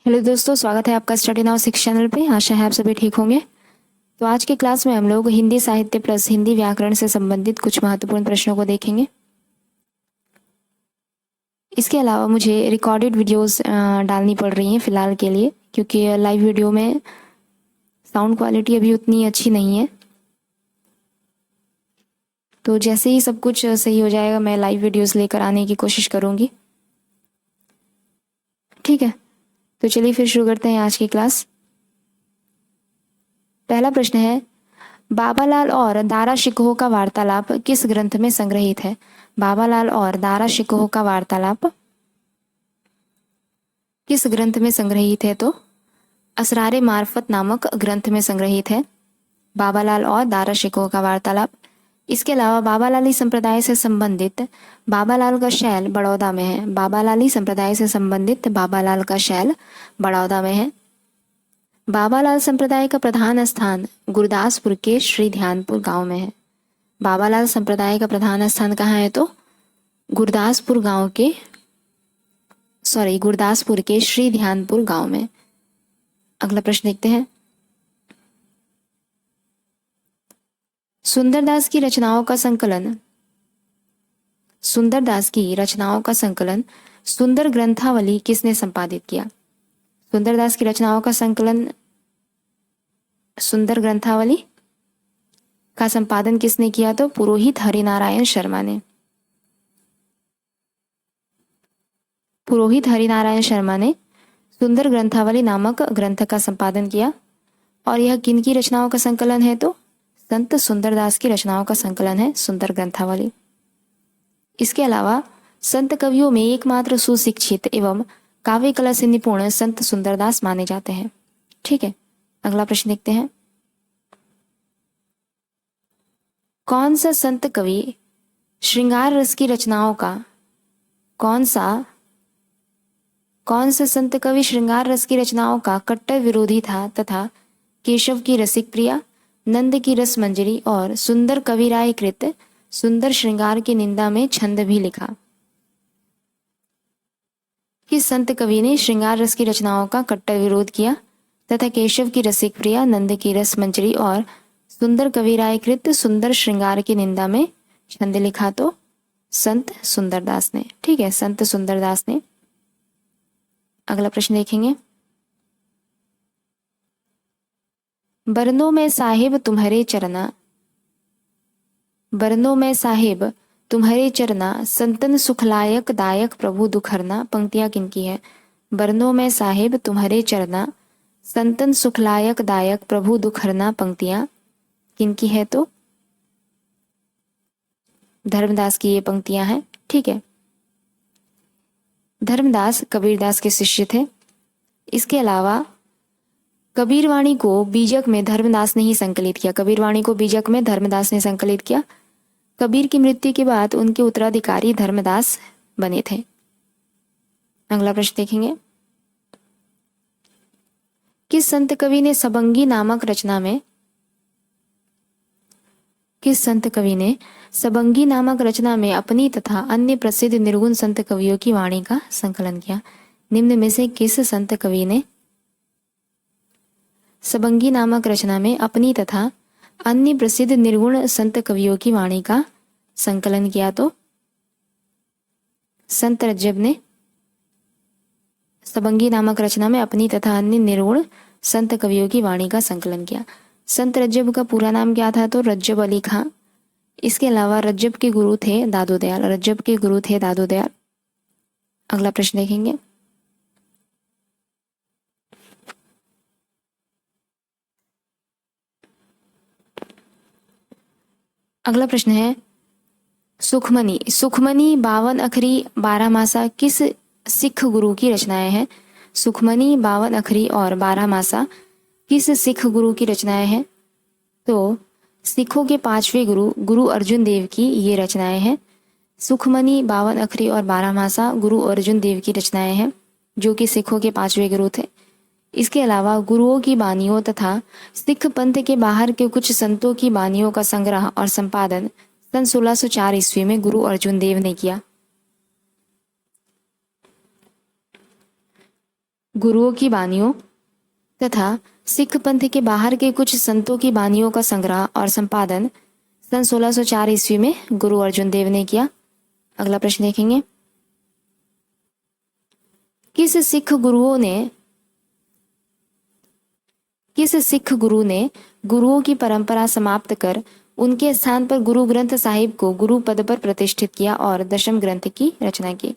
Hello दोस्तों, स्वागत है आपका स्टडी नाउ 6 चैनल पे। आशा है आप सभी ठीक होंगे। तो आज की क्लास में हम लोग हिंदी साहित्य प्लस हिंदी व्याकरण से संबंधित कुछ महत्वपूर्ण प्रश्नों को देखेंगे। इसके अलावा मुझे रिकॉर्डेड वीडियोस डालनी पड़ रही हैं फ़िलहाल के लिए, क्योंकि लाइव वीडियो में साउंड क्वालिटी अभी उतनी अच्छी नहीं है। तो जैसे ही सब कुछ सही हो जाएगा मैं लाइव वीडियोस लेकर आने की कोशिश करूँगी। ठीक है, तो चलिए फिर शुरू करते हैं आज की क्लास। पहला प्रश्न है, बाबालाल और दारा शिकोह का वार्तालाप किस ग्रंथ में संग्रहित है? बाबालाल और दारा शिकोह का वार्तालाप किस ग्रंथ में संग्रहित है? तो असरारे मार्फत नामक ग्रंथ में संग्रहित है बाबालाल और दारा शिकोह का वार्तालाप। इसके अलावा बाबालाली संप्रदाय से संबंधित बाबालाल का शैल बड़ौदा में है। बाबालाली संप्रदाय से संबंधित बाबालाल का शैल बड़ौदा में है। बाबालाल संप्रदाय का प्रधान स्थान गुरदासपुर के श्री ध्यानपुर गांव में है। बाबालाल संप्रदाय का प्रधान स्थान कहाँ है? तो गुरदासपुर के श्री ध्यानपुर गांव में। अगला प्रश्न देखते हैं। सुंदरदास की रचनाओं का संकलन सुंदर ग्रंथावली किसने संपादित किया? सुंदरदास की रचनाओं का संकलन सुंदर ग्रंथावली का संपादन किसने किया? तो पुरोहित हरिनारायण शर्मा ने। पुरोहित हरिनारायण शर्मा ने सुंदर ग्रंथावली नामक ग्रंथ का संपादन किया। और यह किन की रचनाओं का संकलन है? तो संत सुंदरदास की रचनाओं का संकलन है सुंदर ग्रंथावली। इसके अलावा संत कवियों में एकमात्र सुशिक्षित एवं काव्य कला से निपुण संत सुंदरदास माने जाते हैं। ठीक है, अगला प्रश्न देखते हैं। कौन सा संत कवि श्रृंगार रस की रचनाओं का कट्टर विरोधी था तथा केशव की रसिक प्रिया, नंद की रस मंजरी और सुंदर कविराय कृत सुंदर श्रृंगार की निंदा में छंद भी लिखा? किस संत कवि ने श्रृंगार रस की रचनाओं का कट्टर विरोध किया तथा केशव की रसिक प्रिया, नंद की रस मंजरी और सुंदर कविराय कृत सुंदर श्रृंगार की निंदा में छंद लिखा? तो संत सुंदरदास ने। ठीक है, संत सुंदरदास ने। अगला प्रश्न देखेंगे। बरनों में साहिब तुम्हारे चरना संतन सुखलायक दायक प्रभु दुखरना पंक्तियां किनकी है? बरनों में साहिब तुम्हारे चरना संतन सुखलायक दायक प्रभु दुखरना पंक्तियां किनकी है? तो धर्मदास की ये पंक्तियां हैं। ठीक है, धर्मदास कबीरदास के शिष्य थे। इसके अलावा कबीरवाणी को बीजक में धर्मदास ने ही संकलित किया। कबीरवाणी को बीजक में धर्मदास ने संकलित किया। कबीर की मृत्यु के बाद उनके उत्तराधिकारी धर्मदास बने थे। अगला प्रश्न देखेंगे। किस संत कवि ने सबंगी नामक रचना में अपनी तथा अन्य प्रसिद्ध निर्गुण संत कवियों की वाणी का संकलन किया? निम्न में से किस संत कवि ने सबंगी नामक रचना में अपनी तथा अन्य प्रसिद्ध निर्गुण संत कवियों की वाणी का संकलन किया? तो संत रज्जब ने सबंगी नामक रचना में अपनी तथा अन्य निर्गुण संत कवियों की वाणी का संकलन किया। संत रज्जब का पूरा नाम क्या था? तो रज्जब अली खां। इसके अलावा रज्जब के गुरु थे दादू दयाल। अगला प्रश्न देखेंगे। अगला प्रश्न है, सुखमनी 52 अखरी 12 मासा किस सिख गुरु की रचनाएं हैं? सुखमनी 52 अखरी और 12 मासा किस सिख गुरु की रचनाएं हैं? तो सिखों के 5वें गुरु अर्जुन देव की ये रचनाएं हैं। सुखमनी 52 अखरी और 12 मासा गुरु अर्जुन देव की रचनाएं हैं, जो कि सिखों के 5वें गुरु थे। इसके अलावा गुरुओं की बानियों तथा सिख पंथ के बाहर के कुछ संतों की बानियों का संग्रह और संपादन सन 1604 ईस्वी में गुरु अर्जुन देव ने किया। गुरुओं की बानियों तथा सिख पंथ के बाहर के कुछ संतों की बानियों का संग्रह और संपादन सन 1604 ईस्वी में गुरु अर्जुन देव ने किया। अगला प्रश्न देखेंगे, किस सिख गुरु ने गुरुओं की परंपरा समाप्त कर उनके स्थान पर गुरु ग्रंथ साहिब को गुरु पद पर प्रतिष्ठित किया और दशम ग्रंथ की रचना की?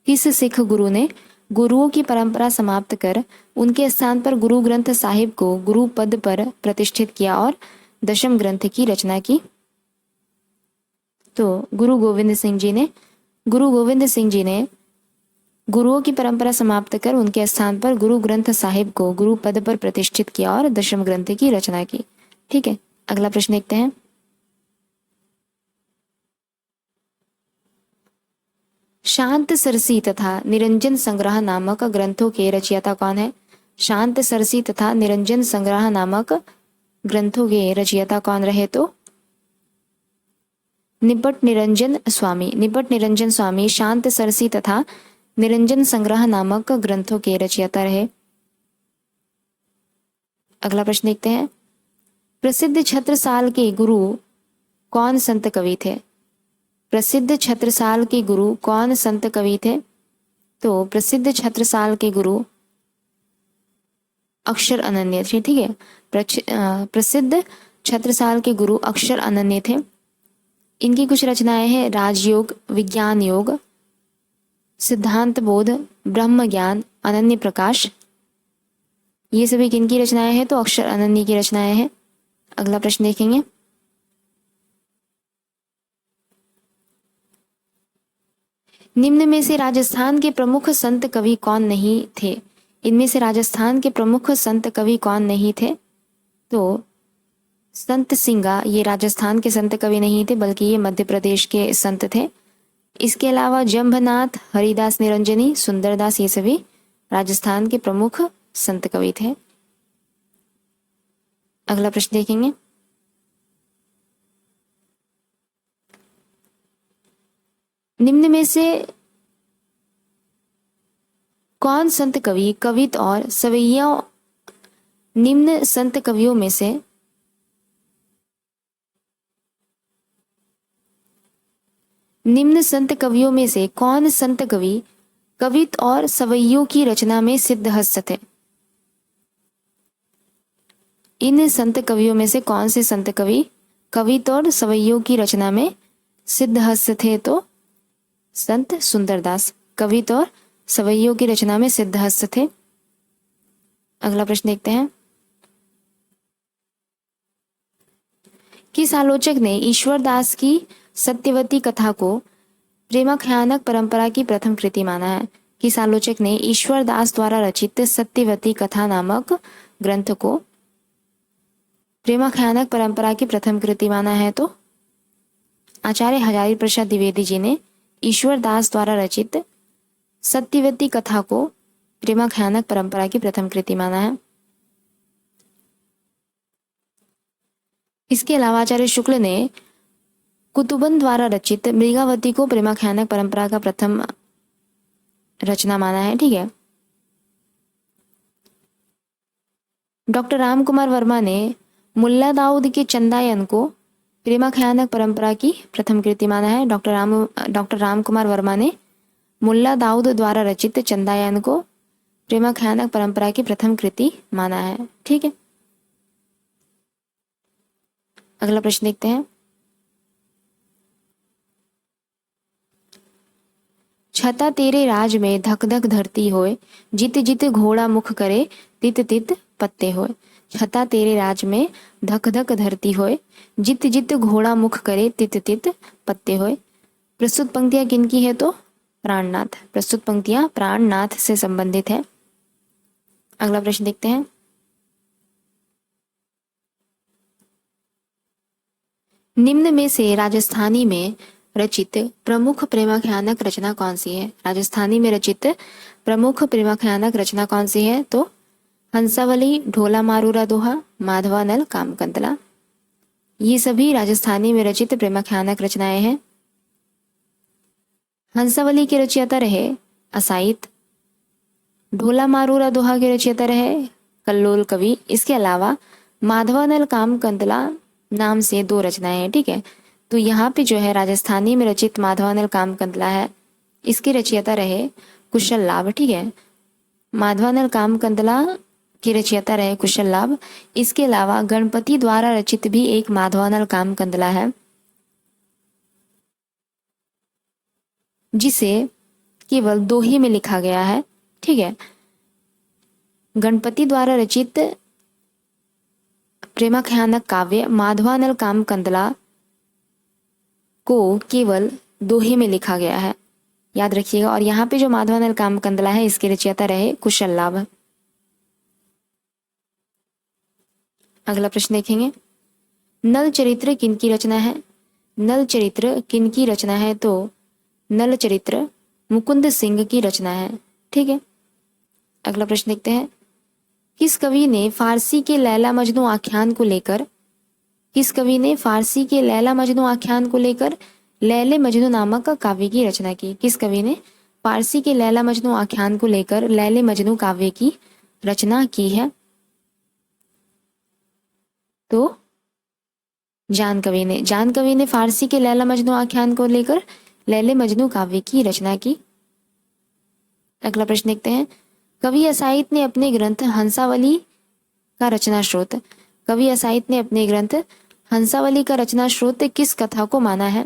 किस सिख गुरु ने गुरुओं की परंपरा समाप्त कर उनके स्थान पर गुरु ग्रंथ साहिब को गुरु पद पर प्रतिष्ठित किया और दशम ग्रंथ की रचना की? तो गुरु गोविंद सिंह जी ने गुरुओं की परंपरा समाप्त कर उनके स्थान पर गुरु ग्रंथ साहिब को गुरु पद पर प्रतिष्ठित किया और दशम ग्रंथ की रचना की। ठीक है, अगला प्रश्न देखते हैं, शांत सरसी तथा निरंजन संग्रह नामक ग्रंथों के रचयिता कौन है? शांत सरसी तथा निरंजन संग्रह नामक ग्रंथों के रचयिता कौन रहे? तो निपट निरंजन स्वामी शांत सरसी तथा निरंजन संग्रह नामक ग्रंथों के रचयिता रहे। अगला प्रश्न देखते हैं, प्रसिद्ध छत्रसाल के गुरु कौन संत कवि थे? प्रसिद्ध छत्रसाल के गुरु कौन संत कवि थे? तो प्रसिद्ध छत्रसाल के गुरु अक्षर अनन्य थे। ठीक है, प्रसिद्ध छत्रसाल के गुरु अक्षर अनन्य थे। इनकी कुछ रचनाएं हैं, राजयोग, विज्ञान योग, सिद्धांत बोध, ब्रह्म ज्ञान, अनन्य प्रकाश। ये सभी किनकी रचनाएं हैं? तो अक्षर अनन्य की रचनाएं हैं। अगला प्रश्न देखेंगे, निम्न में से राजस्थान के प्रमुख संत कवि कौन नहीं थे? इनमें से राजस्थान के प्रमुख संत कवि कौन नहीं थे? तो संत सिंगा ये राजस्थान के संत कवि नहीं थे, बल्कि ये मध्य प्रदेश के संत थे। इसके अलावा जंभनाथ, हरिदास निरंजनी, सुंदरदास ये सभी राजस्थान के प्रमुख संत कवि थे। अगला प्रश्न देखेंगे, निम्न में से कौन संत कवि कवित और सवैया निम्न संत कवियों में से कौन संत कवि कवित और सवैयों की रचना में सिद्धहस्त थे? इन संत कवियों में से कौन से संत कवि कवित और सवैयों की रचना में सिद्धहस्त थे? तो संत सुंदरदास कवित और सवैयों की रचना में सिद्धहस्त थे। अगला प्रश्न देखते हैं, किस आलोचक ने ईश्वरदास की सत्यवती कथा को प्रेमाख्यानक परंपरा की प्रथम कृति माना है? किस आलोचक ने ईश्वरदास द्वारा रचित सत्यवती कथा नामक ग्रंथ को प्रेमाख्यानक परंपरा की प्रथम कृति माना है? तो आचार्य हजारी प्रसाद द्विवेदी जी ने ईश्वरदास द्वारा रचित सत्यवती कथा को प्रेमाख्यानक परंपरा की प्रथम कृति माना है। इसके अलावा आचार्य शुक्ल ने कुतुबन द्वारा रचित मृगावती को प्रेमाख्यानक परंपरा का प्रथम रचना माना है। ठीक है, डॉक्टर रामकुमार वर्मा ने मुल्ला दाऊद के चंदायन को प्रेमाख्यानक परंपरा की प्रथम कृति माना है। डॉक्टर रामकुमार वर्मा ने मुल्ला दाऊद द्वारा रचित चंदायन को प्रेमाख्यानक परंपरा की प्रथम कृति माना है। ठीक है, अगला प्रश्न देखते हैं, छता तेरे राज में धक धक धरती होए, जित जित घोड़ा मुख करे तित तित पत्ते होए। छता तेरे राज में धक धक धरती होए, जित जित घोड़ा मुख करे तित तित पत्ते होए। प्रस्तुत पंक्तियां किनकी है? तो प्राणनाथ। प्रस्तुत पंक्तियां प्राणनाथ से संबंधित है। अगला प्रश्न देखते हैं, निम्न में से राजस्थानी में रचित प्रमुख प्रेमाख्यानक रचना कौन सी है? राजस्थानी में रचित प्रमुख प्रेमाख्यानक रचना कौन सी है? तो हंसावली, ढोला मारूरा दोहा, माधवानल, कामकंतला। ये सभी राजस्थानी में रचित प्रेमाख्यानक रचनाएं हैं। हंसावली के रचयिता रहे असाइत, ढोला मारूरा दोहा के रचयिता रहे कल्लोल कवि। इसके अलावा माधवानल काम कंतला नाम से 2 रचनाएं हैं। ठीक है, तो यहाँ पे जो है राजस्थानी में रचित माधवानल काम कंतला है, इसके रचयिता रहे कुशल लाभ। ठीक है, माधवानल काम कंतला के रचयिता रहे कुशल लाभ। इसके अलावा गणपति द्वारा रचित भी एक माधवानल काम कंतला है, जिसे केवल दोहे में लिखा गया है। ठीक है, गणपति द्वारा रचित प्रेमाख्यानक काव्य माधवानल काम कंतला को केवल दोहे में लिखा गया है, याद रखिएगा। और यहाँ पे जो माधवानल काम कंतला है इसके रचयिता रहे कुशल लाभ। अगला प्रश्न देखेंगे, नल चरित्र किनकी रचना है? नल चरित्र किनकी रचना है? तो नल चरित्र मुकुंद सिंह की रचना है। ठीक है, अगला प्रश्न देखते हैं, किस कवि ने फारसी के लैला मजनू आख्यान को लेकर लैले मजनू नामक काव्य की रचना की? किस कवि ने फारसी के लैला मजनू आख्यान को लेकर लैले मजनू काव्य की रचना की है? तो जान कवि ने फारसी के लैला मजनू आख्यान को लेकर लैले मजनू काव्य की रचना की। अगला प्रश्न देखते हैं, कवि असाइद ने अपने ग्रंथ हंसावली का रचना स्रोत किस कथा को माना है?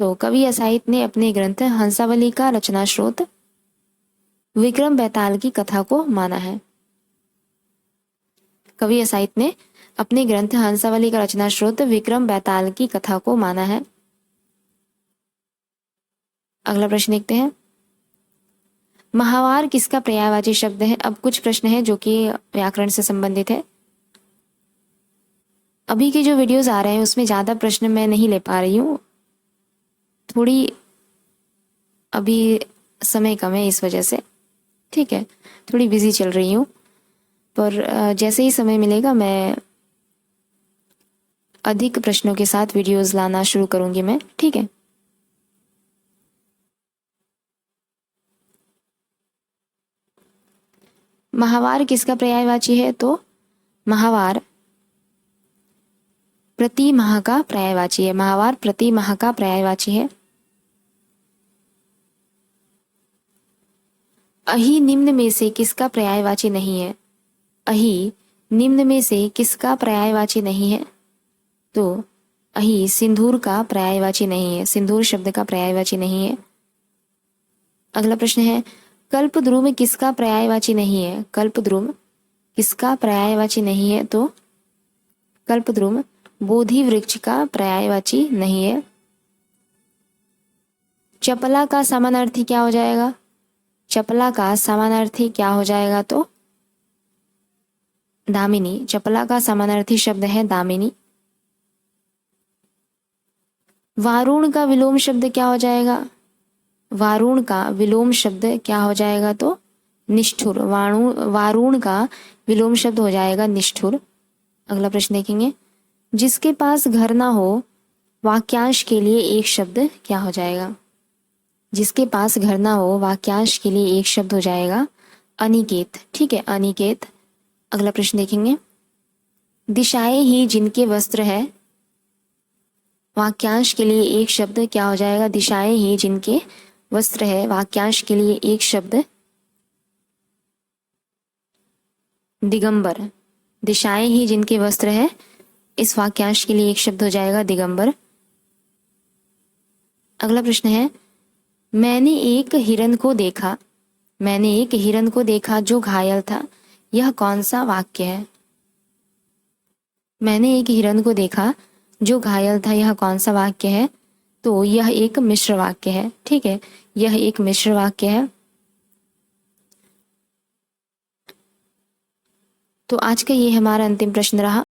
तो कवि असाइद ने अपने ग्रंथ हंसावली का रचना स्रोत विक्रम बेताल की कथा को माना है। कवि असाइद ने अपने ग्रंथ हंसावली का रचना स्रोत विक्रम बेताल की कथा को माना है। अगला प्रश्न देखते हैं, महावार किसका पर्यायवाची शब्द है? अब कुछ प्रश्न है जो कि व्याकरण से संबंधित है। अभी के जो वीडियोस आ रहे हैं उसमें ज़्यादा प्रश्न मैं नहीं ले पा रही हूँ, थोड़ी अभी समय कम है इस वजह से। ठीक है, थोड़ी बिजी चल रही हूँ, पर जैसे ही समय मिलेगा मैं अधिक प्रश्नों के साथ वीडियोस लाना शुरू करूँगी मैं। ठीक है, महावार किसका पर्यायवाची है? तो महावार प्रति माह का पर्यायवाची है। महावार प्रति माह का पर्यायवाची है। अहि निम्न में से किसका पर्यायवाची नहीं है? अहि निम्न में से किसका पर्यायवाची नहीं है? तो अहि सिंदूर का पर्यायवाची नहीं है, सिंदूर शब्द का पर्यायवाची नहीं है। अगला प्रश्न है, कल्पद्रुम किसका पर्यायवाची नहीं है? कल्पद्रुम किसका पर्यायवाची नहीं है? तो कल्पद्रुम बोधि वृक्ष का पर्यायवाची नहीं है। चपला का समानार्थी क्या हो जाएगा? चपला का समानार्थी क्या हो जाएगा? तो दामिनी। चपला का समानार्थी शब्द है दामिनी। वारुण का विलोम शब्द क्या हो जाएगा? वारुण का विलोम शब्द क्या हो जाएगा? तो निष्ठुर। वारुण का विलोम शब्द हो जाएगा निष्ठुर। अगला प्रश्न देखेंगे, जिसके पास घर ना हो वाक्यांश के लिए एक शब्द क्या हो जाएगा? जिसके पास घर ना हो वाक्यांश के लिए एक शब्द हो जाएगा अनिकेत। ठीक है, अनिकेत। अगला प्रश्न देखेंगे, दिशाएं ही जिनके वस्त्र है, वाक्यांश के लिए एक शब्द क्या हो जाएगा? दिशाएं ही जिनके वस्त्र है, वाक्यांश के लिए एक शब्द दिगंबर। दिशाएं ही जिनके वस्त्र है, इस वाक्यांश के लिए एक शब्द हो जाएगा दिगंबर। अगला प्रश्न है, मैंने एक हिरन को देखा, मैंने एक हिरन को देखा जो घायल था, यह कौन सा वाक्य है? मैंने एक हिरन को देखा जो घायल था, यह कौन सा वाक्य है? तो यह एक मिश्र वाक्य है। ठीक है, यह एक मिश्र वाक्य है। तो आज का ये हमारा अंतिम प्रश्न रहा।